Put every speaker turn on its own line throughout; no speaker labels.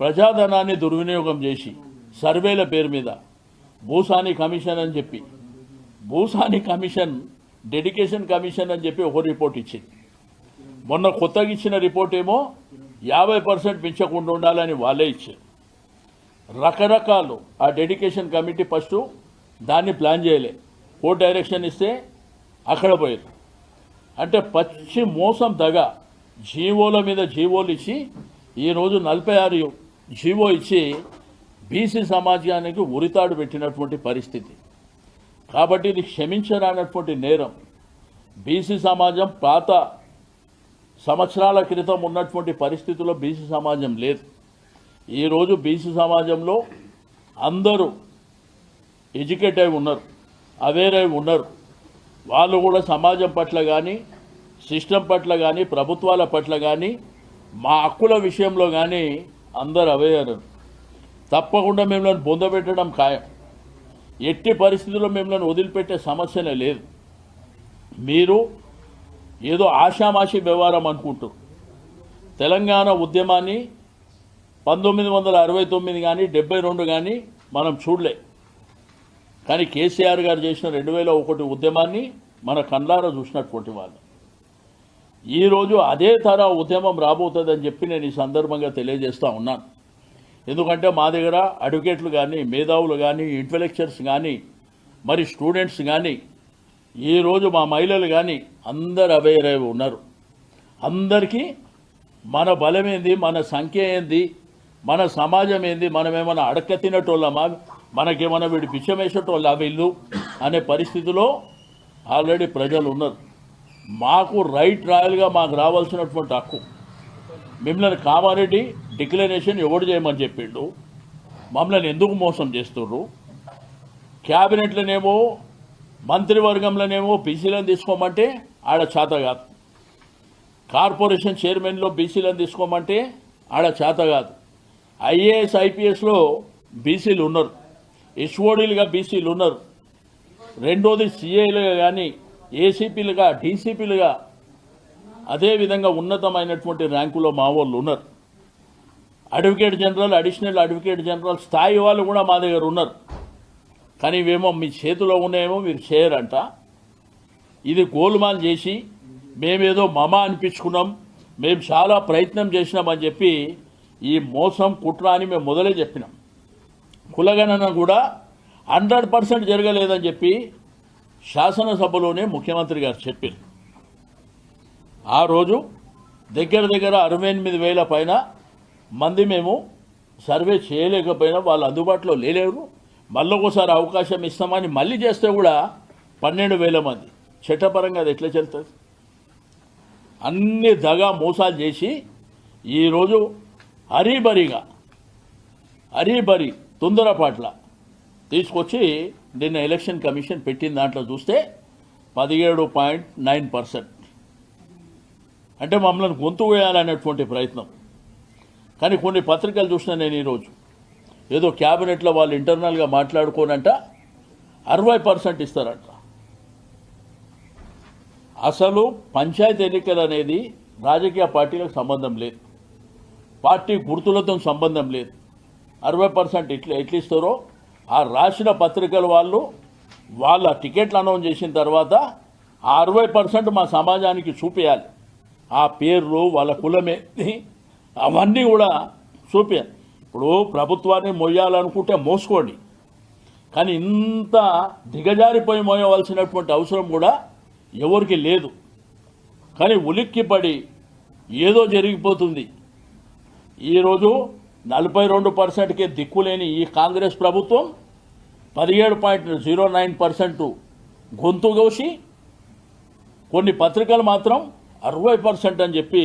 ప్రజాధనాన్ని దుర్వినియోగం చేసి సర్వేల పేరు మీద భూసాని కమిషన్ అని చెప్పి భూసాని కమిషన్ డెడికేషన్ కమిషన్ అని చెప్పి ఒక రిపోర్ట్ ఇచ్చింది. మొన్న కొత్తగా ఇచ్చిన రిపోర్ట్ ఏమో 50% పెంచకుండా ఉండాలని వాళ్ళే ఇచ్చారు. రకరకాలు ఆ డెడికేషన్ కమిటీ ఫస్ట్ దాన్ని ప్లాన్ చేయలే, కోర్టు డైరెక్షన్ ఇస్తే అక్కడ పోయారు. అంటే పచ్చి మోసం దగా జీవోల మీద జీవోలు ఇచ్చి ఈరోజు 46 జీవో ఇచ్చి బీసీ సమాజానికి ఉరితాడు పెట్టినటువంటి పరిస్థితి. కాబట్టి ఇది క్షమించరానటువంటి నేరం. బీసీ సమాజం పాత సంవత్సరాల క్రితం ఉన్నటువంటి పరిస్థితుల్లో బీసీ సమాజం లేదు. ఈరోజు బీసీ సమాజంలో అందరూ ఎడ్యుకేట్ అయి ఉన్నారు, అవేర్ అయి ఉన్నారు. వాళ్ళు కూడా సమాజం పట్ల కానీ సిస్టమ్ పట్ల కానీ ప్రభుత్వాల పట్ల కానీ మా హక్కుల విషయంలో కానీ అందరు అవేర్. తప్పకుండా మిమ్మల్ని బొందబెట్టడం ఖాయం. ఎట్టి పరిస్థితుల్లో మిమ్మల్ని వదిలిపెట్టే సమస్యనే లేదు. మీరు ఏదో ఆషామాషి వ్యవహారం అనుకుంటారు. తెలంగాణ ఉద్యమాన్ని 1969 కానీ 72 కానీ మనం చూడలే. కానీ కేసీఆర్ గారు చేసిన 2001 ఉద్యమాన్ని మన కళ్ళారా చూసినటువంటి వాళ్ళు. ఈరోజు అదే తర ఉద్యమం రాబోతుందని చెప్పి నేను ఈ సందర్భంగా తెలియజేస్తూ ఉన్నాను. ఎందుకంటే మా దగ్గర అడ్వకేట్లు కానీ మేధావులు కానీ ఇంటలెక్చువల్స్ కానీ మరి స్టూడెంట్స్ కానీ ఈరోజు మా మహిళలు కానీ అందరు అవేర్ అయి ఉన్నారు. అందరికీ మన బలం ఏంది, మన సంఖ్య ఏంది, మన సమాజం ఏంది, మనమేమన్నా అడక్క తినటోళ్ళమా, మనకేమన్నా వీడు పిచ్చమేసేటోళ్ళ వీళ్ళు అనే పరిస్థితిలో ఆల్రెడీ ప్రజలు ఉన్నారు. మాకు రైట్ రాయల్గా మాకు రావాల్సినటువంటి హక్కు. మిమ్మల్ని కామారెడ్డి డిక్లరేషన్ ఎవడు చేయమని చెప్పిండు, మమ్మల్ని ఎందుకు మోసం చేస్తుర్రు? క్యాబినెట్లనేమో మంత్రివర్గంలోనేమో బీసీలను తీసుకోమంటే ఆడ చేత కాదు, కార్పొరేషన్ చైర్మన్లో బీసీలను తీసుకోమంటే ఆడ చేత కాదు. ఐఏఎస్ ఐపీఎస్లో బీసీలు ఉన్నారు, హెచ్ఓడీలుగా బీసీలు ఉన్నారు. రెండోది సిఐలుగా కానీ ఏసీపీలుగా డీసీపీలుగా అదేవిధంగా ఉన్నతమైనటువంటి ర్యాంకులో మా వాళ్ళు ఉన్నారు. Advocate general, additional advocate general స్థాయి వాళ్ళు కూడా మా దగ్గర ఉన్నారు. కానీ ఇవేమో మీ చేతిలో ఉన్నాయేమో మీరు చేయరంట. ఇది గోల్మాల్ చేసి మేమేదో మమ అనిపించుకున్నాం, మేము చాలా ప్రయత్నం చేసినామని చెప్పి ఈ మోసం కుట్ర అని మేము మొదలే చెప్పినాం. కులగణన కూడా 100% జరగలేదని చెప్పి శాసనసభలోనే ముఖ్యమంత్రి గారు చెప్పారు. ఆ రోజు దగ్గర 68,000 పైన మంది మేము సర్వే చేయలేకపోయినా వాళ్ళు అందుబాటులో లేలేరు. మళ్ళీ ఒకసారి అవకాశం ఇస్తామని మళ్ళీ చేస్తే కూడా 12,000 మంది. చట్టపరంగా అది ఎట్లా చెల్తుంది? అన్ని దగా మోసాలు చేసి ఈరోజు హరీబరి తొందరపాట్ల తీసుకొచ్చి నిన్న ఎలక్షన్ కమిషన్ పెట్టిన దాంట్లో చూస్తే 17.9%. అంటే మమ్మల్ని గొంతు వేయాలనేటువంటి ప్రయత్నం. కానీ కొన్ని పత్రికలు చూసినా నేను ఈరోజు ఏదో క్యాబినెట్లో వాళ్ళు ఇంటర్నల్గా మాట్లాడుకోనంట 60% ఇస్తారంట. అసలు పంచాయతీ ఎన్నికలు అనేది రాజకీయ పార్టీలకు సంబంధం లేదు, పార్టీ గుర్తులతో సంబంధం లేదు. 60% ఎట్లా ఇస్తారో ఆ రాసిన పత్రికల వాళ్ళు వాళ్ళ టికెట్లు అనౌన్స్ చేసిన తర్వాత ఆ 60% మా సమాజానికి చూపించాలి. ఆ పేర్లు, వాళ్ళ కులమేది, అవన్నీ కూడా చూపించాలి. ఇప్పుడు ప్రభుత్వాన్ని మోయాలనుకుంటే మోసుకోండి, కానీ ఇంత దిగజారిపోయి మోయవలసినటువంటి అవసరం కూడా ఎవరికి లేదు. కానీ ఉలిక్కిపడి ఏదో జరిగిపోతుంది. ఈరోజు 42%కే దిక్కులేని ఈ కాంగ్రెస్ ప్రభుత్వం 17.09% గొంతు కోసి కొన్ని పత్రికలు మాత్రం 60% అని చెప్పి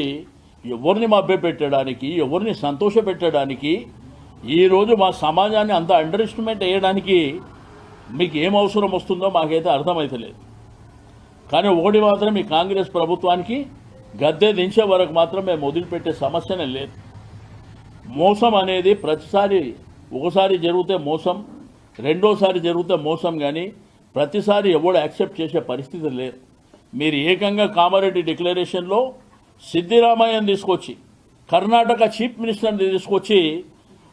ఎవరిని మభ్యపెట్టడానికి, ఎవరిని సంతోషపెట్టడానికి, ఈరోజు మా సమాజాన్ని అంత అండర్ ఎస్టిమేట్ వేయడానికి మీకు ఏం అవసరం వస్తుందో మాకైతే అర్థమవుతలేదు. కానీ ఒకటి మాత్రం ఈ కాంగ్రెస్ ప్రభుత్వానికి గద్దె దించే వరకు మాత్రం మేము వదిలిపెట్టే సమస్యనే లేదు. మోసం అనేది ప్రతిసారి ఒకసారి జరిగితే మోసం, రెండోసారి జరిగితే మోసం, కానీ ప్రతిసారి ఎవడు యాక్సెప్ట్ చేసే పరిస్థితి లేదు. మీరు ఏకంగా కామారెడ్డి డిక్లరేషన్లో సిద్దిరామయ్యను తీసుకొచ్చి, కర్ణాటక చీఫ్ మినిస్టర్ని తీసుకొచ్చి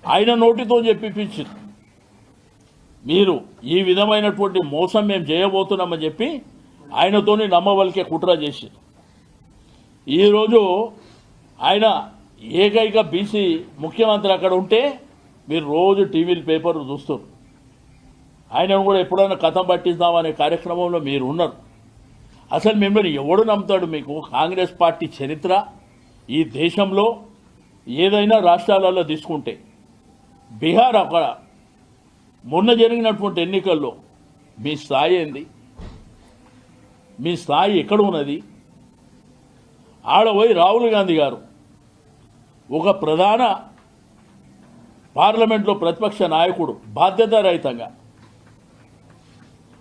ఆయన నోటితో చెప్పిపించారు. మీరు ఈ విధమైనటువంటి మోసం మేము చేయబోతున్నామని చెప్పి ఆయనతోని నమ్మవలికే కుట్ర చేశారు. ఈరోజు ఆయన ఏకైక బీసీ ముఖ్యమంత్రి అక్కడ ఉంటే మీరు రోజు టీవీలు పేపర్లు చూస్తారు. ఆయనను కూడా ఎప్పుడైనా కథం పట్టిద్దామనే కార్యక్రమంలో మీరు ఉన్నారు. అసలు మిమ్మల్ని ఎవడు నమ్ముతాడు? మీకు కాంగ్రెస్ పార్టీ చరిత్ర ఈ దేశంలో ఏదైనా రాష్ట్రాలలో తీసుకుంటే బీహార్ అక్కడ మొన్న జరిగినటువంటి ఎన్నికల్లో మీ స్థాయి ఏంది? మీ స్థాయి ఎక్కడ ఉన్నది? ఆడపోయి రాహుల్ గాంధీ గారు ఒక ప్రధాన పార్లమెంట్లో ప్రతిపక్ష నాయకుడు బాధ్యతారహితంగా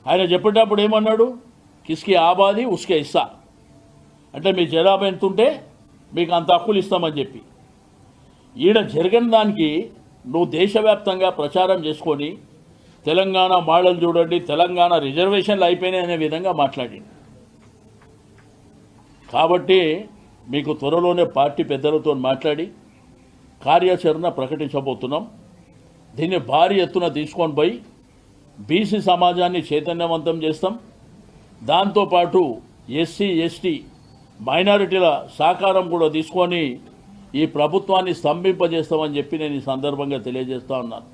ఆయన చెప్పేటప్పుడు ఏమన్నాడు? కిస్కి ఆబాది ఉస్కే ఇస్తా, అంటే మీ జనాభా ఎంత ఉంటే మీకు అంత హక్కులు ఇస్తామని చెప్పి ఈడ జరగని దానికి నువ్వు దేశవ్యాప్తంగా ప్రచారం చేసుకొని తెలంగాణ మోడల్ చూడండి, తెలంగాణ రిజర్వేషన్లు అయిపోయినాయి అనే విధంగా మాట్లాడింది. కాబట్టి మీకు త్వరలోనే పార్టీ పెద్దలతో మాట్లాడి కార్యాచరణ ప్రకటించబోతున్నాం. దీన్ని భారీ ఎత్తున తీసుకొని పోయి బీసీ సమాజాన్ని చైతన్యవంతం చేస్తాం. దాంతోపాటు ఎస్సీ ఎస్టీ మైనారిటీల సహకారం కూడా తీసుకొని ఈ ప్రభుత్వాన్ని స్తంభింపజేస్తామని చెప్పి నేను ఈ సందర్భంగా తెలియజేస్తా ఉన్నాను.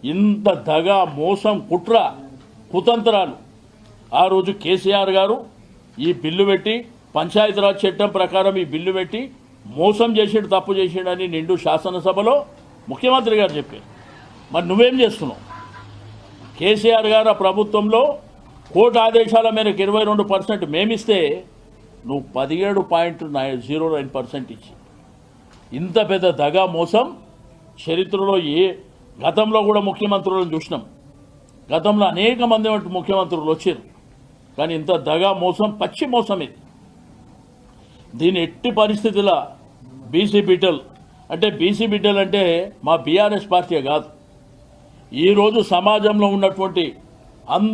ఇంత దగా మోసం కుట్ర కుతంత్రాలు ఆ రోజు కేసీఆర్ గారు ఈ బిల్లు పెట్టి పంచాయతీరాజ్ చట్టం ప్రకారం ఈ బిల్లు పెట్టి మోసం చేసాడు, తప్పు చేసాడని నిండు శాసనసభలో ముఖ్యమంత్రి గారు చెప్పారు. మరి నువ్వేం చేస్తున్నావు? కేసీఆర్ గారు ఆ ప్రభుత్వంలో కోర్టు ఆదేశాల మేరకు 22% మేమిస్తే నువ్వు 17.09% ఇచ్చి ఇంత పెద్ద దగా మోసం చరిత్రలో గతంలో కూడా ముఖ్యమంత్రులను చూసినాం. గతంలో అనేక మంది ముఖ్యమంత్రులు వచ్చారు, కానీ ఇంత దగా మోసం, పచ్చి మోసం ఇది. దీని ఎట్టి పరిస్థితుల బీసీ బిడ్డలు అంటే మా బీఆర్ఎస్ పార్టీ కాదు, ఈరోజు సమాజంలో ఉన్నటువంటి